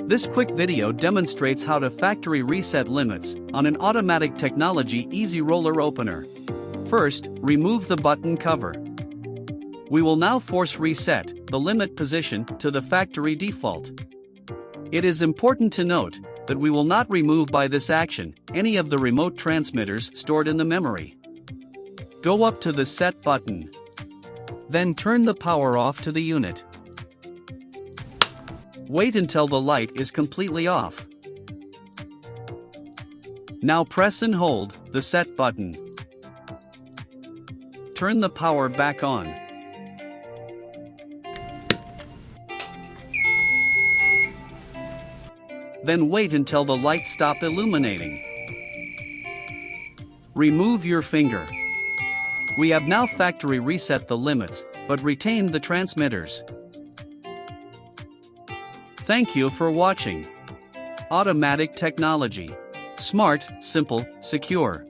This quick video demonstrates how to factory reset limits on an automatic technology easy roller opener. First, remove the button cover. We will now force reset the limit position to the factory default. It is important to note that we will not remove by this action any of the remote transmitters stored in the memory. Go up to the Set button. Then turn the power off to the unit. Wait until the light is completely off. Now press and hold the Set button. Turn the power back on. Then wait until the lights stop illuminating. Remove your finger. We have now factory reset the limits, but retained the transmitters. Thank you for watching. Automatic technology. Smart, simple, secure.